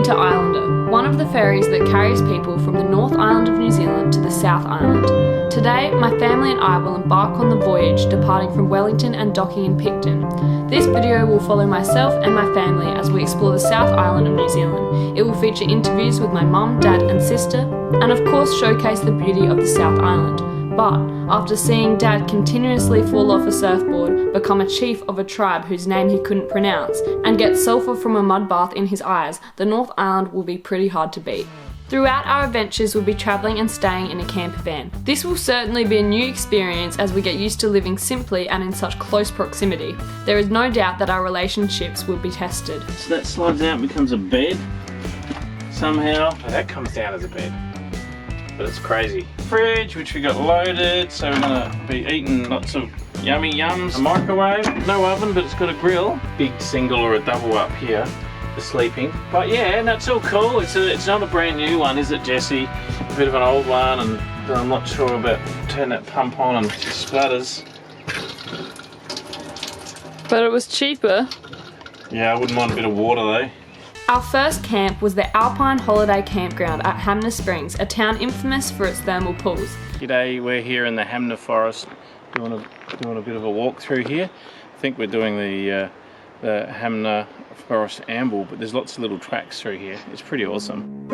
Inter-Islander, one of the ferries that carries people from the North Island of New Zealand to the South Island. Today, my family and I will embark on the voyage departing from Wellington and docking in Picton. This video will follow myself and my family as we explore the South Island of New Zealand. It will feature interviews with my mum, dad and sister, and of course showcase the beauty of the South Island. But after seeing Dad continuously fall off a surfboard, become a chief of a tribe whose name he couldn't pronounce, and get sulphur from a mud bath in his eyes, the North Island will be pretty hard to beat. Throughout our adventures we'll be travelling and staying in a camper van. This will certainly be a new experience as we get used to living simply and in such close proximity. There is no doubt that our relationships will be tested. So that slides out and becomes a bed, somehow. Oh, that comes down as a bed, but it's crazy. Fridge, which we got loaded, so we're gonna be eating lots of yummy yums. A microwave, no oven, but it's got a grill. Big single or a double up here for sleeping. But yeah, that's all cool. It's not a brand new one, is it, Jesse? A bit of an old one, and I'm not sure about turning that pump on and sputters. But it was cheaper. Yeah, I wouldn't mind a bit of water though. Our first camp was the Alpine Holiday Campground at Hamner Springs, a town infamous for its thermal pools. G'day, we're here in the Hamner Forest doing a bit of a walk through here. I think we're doing the Hamner Forest Amble, but there's lots of little tracks through here. It's pretty awesome.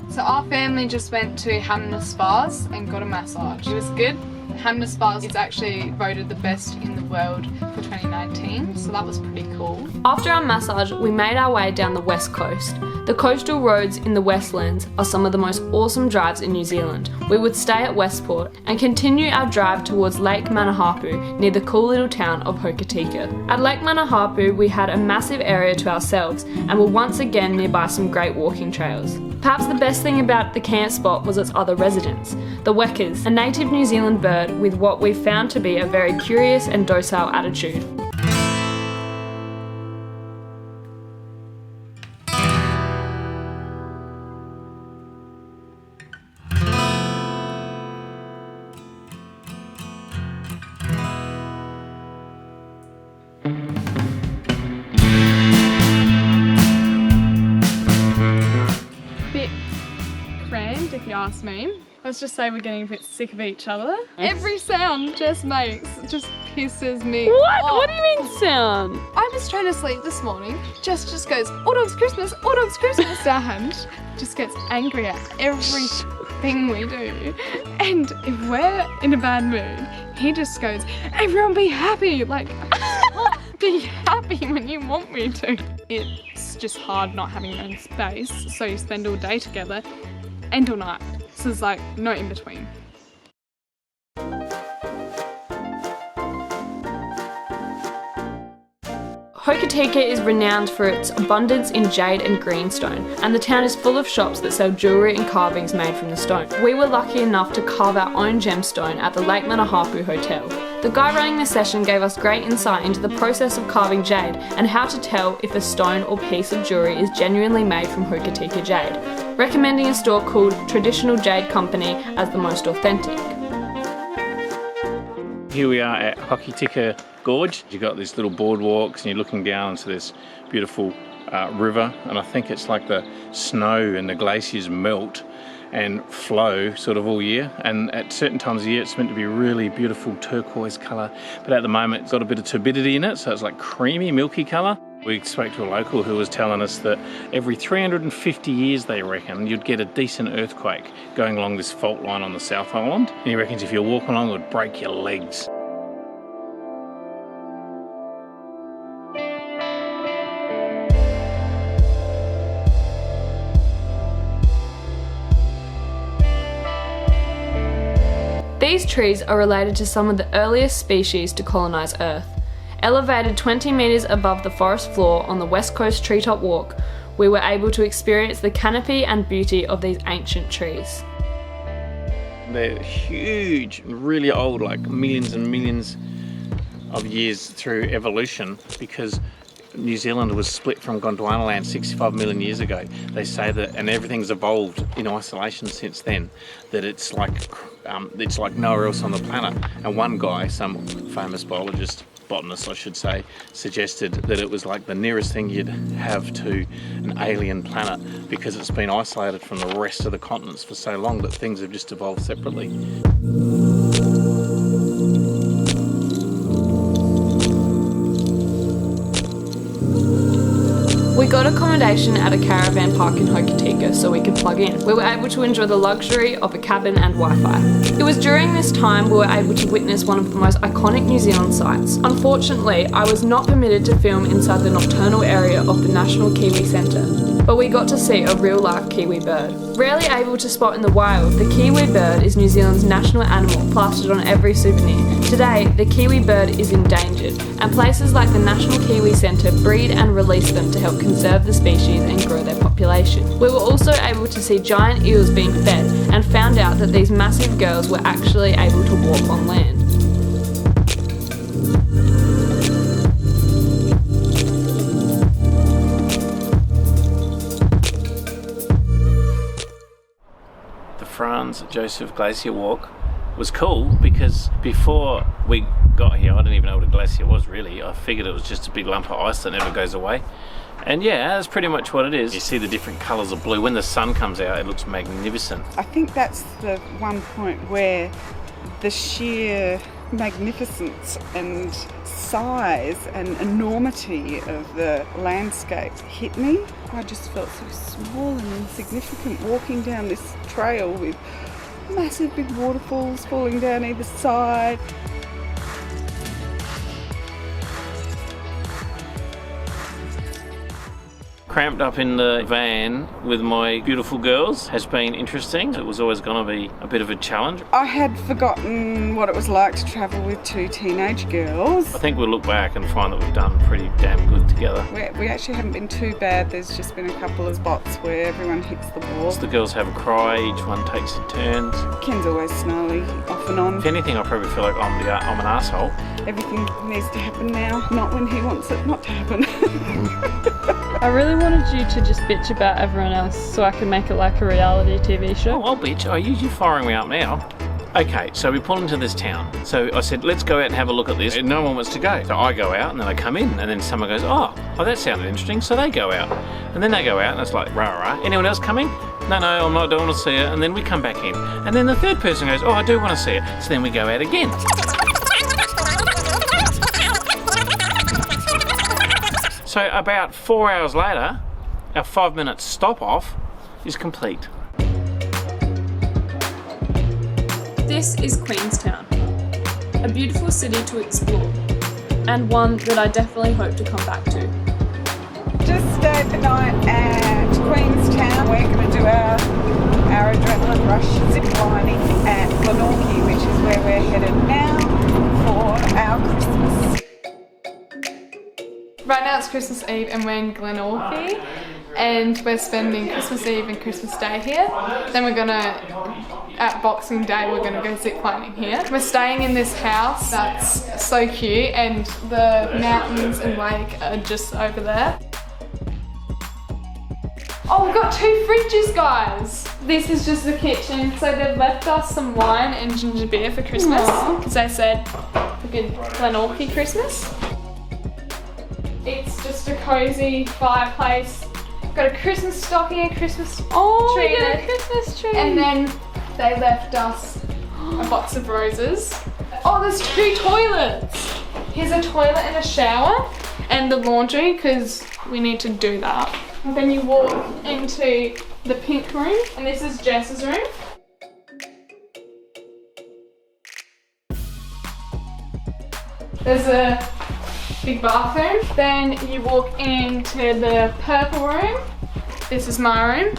So our family just went to Hamner Spas and got a massage. It was good. Hamner Spas is actually voted the best in the world for 2019, so that was pretty cool. After our massage, we made our way down the west coast. The coastal roads in the Westlands are some of the most awesome drives in New Zealand. We would stay at Westport and continue our drive towards Lake Manahapu near the cool little town of Hokitika. At Lake Manahapu, we had a massive area to ourselves and were once again nearby some great walking trails. Perhaps the best thing about the camp spot was its other residents, the wekas, a native New Zealand bird with what we found to be a very curious and docile attitude. If you ask me. Let's just say we're getting a bit sick of each other. Every sound Jess makes just pisses me What? off. What do you mean sound? I was trying to sleep this morning. Jess just goes, "Oh, dog's Christmas, oh, dog's Christmas," Dad. Just gets angry at everything we do. And if we're in a bad mood, he just goes, "Everyone be happy." Like, be happy when you want me to. It's just hard not having your own space, so you spend all day together and all night. So there's like no in between. Hokitika is renowned for its abundance in jade and greenstone, and the town is full of shops that sell jewellery and carvings made from the stone. We were lucky enough to carve our own gemstone at the Lake Manahapu Hotel. The guy running the session gave us great insight into the process of carving jade and how to tell if a stone or piece of jewellery is genuinely made from Hokitika jade, recommending a store called Traditional Jade Company as the most authentic. Here we are at Hokitika Gorge. You've got these little boardwalks and you're looking down into this beautiful river, and I think it's like the snow and the glaciers melt and flow sort of all year, and at certain times of the year it's meant to be really beautiful turquoise colour, but at the moment it's got a bit of turbidity in it, so it's like creamy milky colour. We spoke to a local who was telling us that every 350 years, they reckon, you'd get a decent earthquake going along this fault line on the South Island. And he reckons if you walk along, it would break your legs. These trees are related to some of the earliest species to colonise Earth. Elevated 20 metres above the forest floor on the West Coast Treetop Walk, we were able to experience the canopy and beauty of these ancient trees. They're huge, really old, like millions and millions of years through evolution, because New Zealand was split from Gondwana 65 million years ago. They say that, and everything's evolved in isolation since then, that it's like nowhere else on the planet. And one guy, some famous botanist I should say, suggested that it was like the nearest thing you'd have to an alien planet, because it's been isolated from the rest of the continents for so long that things have just evolved separately. We got accommodation at a caravan park in Hokitika so we could plug in. We were able to enjoy the luxury of a cabin and Wi-Fi. It was during this time we were able to witness one of the most iconic New Zealand sights. Unfortunately, I was not permitted to film inside the nocturnal area of the National Kiwi Centre, but we got to see a real-life kiwi bird. Rarely able to spot in the wild, the kiwi bird is New Zealand's national animal, plastered on every souvenir. Today, the kiwi bird is endangered, and places like the National Kiwi Centre breed and release them to help conserve the species and grow their population. We were also able to see giant eels being fed and found out that these massive girls were actually able to walk on land. The Franz Joseph Glacier Walk was cool because before we got here, I didn't even know what a glacier was really. I figured it was just a big lump of ice that never goes away. And yeah, that's pretty much what it is. You see the different colours of blue. When the sun comes out, it looks magnificent. I think that's the one point where the sheer magnificence and size and enormity of the landscape hit me. I just felt so small and insignificant walking down this trail with massive big waterfalls falling down either side. Cramped up in the van with my beautiful girls has been interesting. It was always going to be a bit of a challenge. I had forgotten what it was like to travel with two teenage girls. I think we'll look back and find that we've done pretty damn good together. We actually haven't been too bad. There's just been a couple of spots where everyone hits the wall. The girls have a cry, each one takes in turns. Ken's always snarly, off and on. If anything, I probably feel like I'm an asshole. Everything needs to happen now, not when he wants it not to happen. I really wanted you to just bitch about everyone else so I could make it like a reality TV show. Oh, I'll bitch. Oh, you're firing me up now. Okay, so we pull into this town. So I said, let's go out and have a look at this. And no one wants to go. So I go out and then I come in and then someone goes, oh, that sounded interesting. So they go out. And then they go out and it's like, rah, rah. Anyone else coming? No, I'm not, don't want to see it. And then we come back in. And then the third person goes, oh, I do want to see it. So then we go out again. So about 4 hours later, our 5-minute stop off is complete. This is Queenstown, a beautiful city to explore, and one that I definitely hope to come back to. Just stayed the night at Queenstown. We're going to do our adrenaline rush zip lining at Glenorchy, which is where we're headed now for our Christmas. Right now it's Christmas Eve and we're in Glenorchy and we're spending Christmas Eve and Christmas Day here. Then we're at Boxing Day, we're gonna go ziplining here. We're staying in this house that's so cute and the mountains and lake are just over there. Oh, we've got 2 fridges, guys. This is just the kitchen. So they've left us some wine and ginger beer for Christmas. Because they said a good Glenorchy Christmas. It's just a cozy fireplace. Got a Christmas stocking, a Christmas tree. Oh, we got a Christmas tree. And then they left us a box of roses. Oh, there's 2 toilets. Here's a toilet and a shower. and the laundry because we need to do that. And then you walk into the pink room, and this is Jess's room. There's a big bathroom. Then you walk into the purple room. This is my room.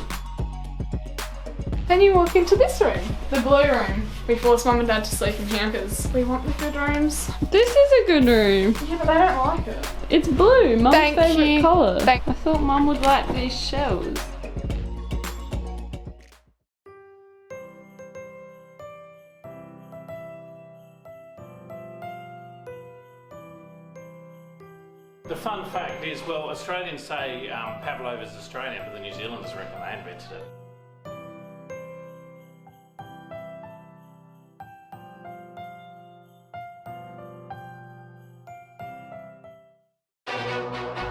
Then you walk into this room, the blue room. We force Mum and Dad to sleep in here because we want the good rooms. This is a good room. Yeah, but they don't like it. It's blue, Mum's Thank favourite you. colour. Thank- I thought Mum would like these shells. The fun fact is, well, Australians say Pavlova's Australian, but the New Zealanders reckon they invented it.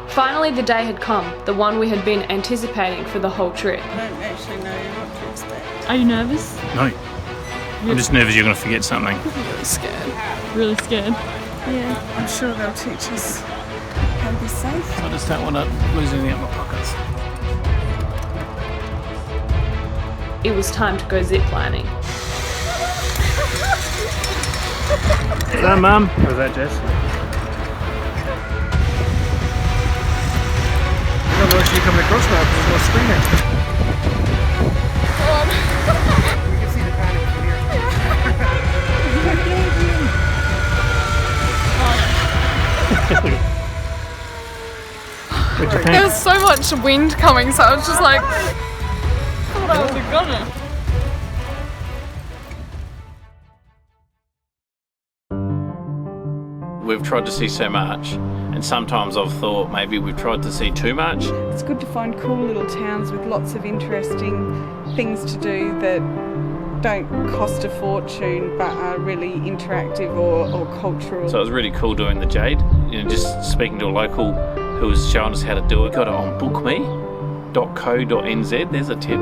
Finally, the day had come, the one we had been anticipating for the whole trip. I don't actually know what to expect. Are you nervous? No. I'm just nervous you're going to forget something. Really scared. Really scared. Yeah, I'm sure they'll teach us how to be safe. I just don't want to lose anything out of my pockets. It was time to go ziplining. Is that Mum? Or is that Jess? Otherwise you coming across now because it's not screaming. We can see the panic from here. There was so much wind coming, so I was just like, thought I would have got it. We've tried to see so much, and sometimes I've thought maybe we've tried to see too much. It's good to find cool little towns with lots of interesting things to do that don't cost a fortune but are really interactive or cultural. So it was really cool doing the Jade, you know, just speaking to a local who was showing us how to do it. Got it on bookme.co.nz, there's a tip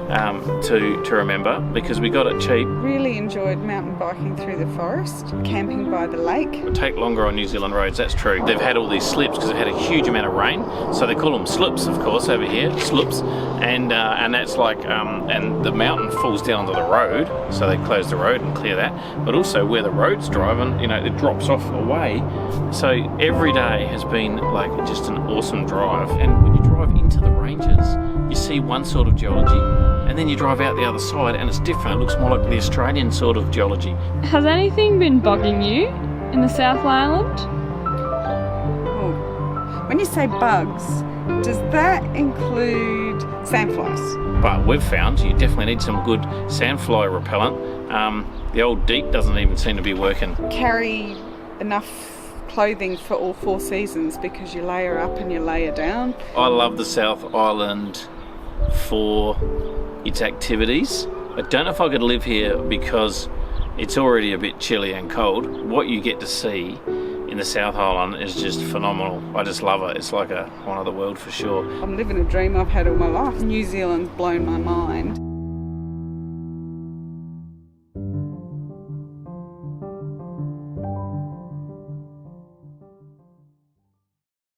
to remember, because we got it cheap. Really enjoyed mountain biking through the forest, camping by the lake. It would take longer on New Zealand roads, that's true. They've had all these slips because they've had a huge amount of rain, so they call them slips, of course, over here, slips, and that's like, and the mountain falls down to the road, so they close the road and clear that, but also where the road's driving, you know, it drops off away, so every day has been like just an awesome drive. And when you drive into the ranges, you see one sort of geology, and then you drive out the other side and it's different. It looks more like the Australian sort of geology. Has anything been bugging you in the South Island? Oh. When you say bugs, does that include sandflies? But we've found you definitely need some good sandfly repellent. The old DEET doesn't even seem to be working. Carry enough clothing for all 4 seasons because you layer up and you layer down. I love the South Island for its activities. I don't know if I could live here because it's already a bit chilly and cold. What you get to see in the South Island is just phenomenal. I just love it. It's like one of the world for sure. I'm living a dream I've had all my life. New Zealand's blown my mind.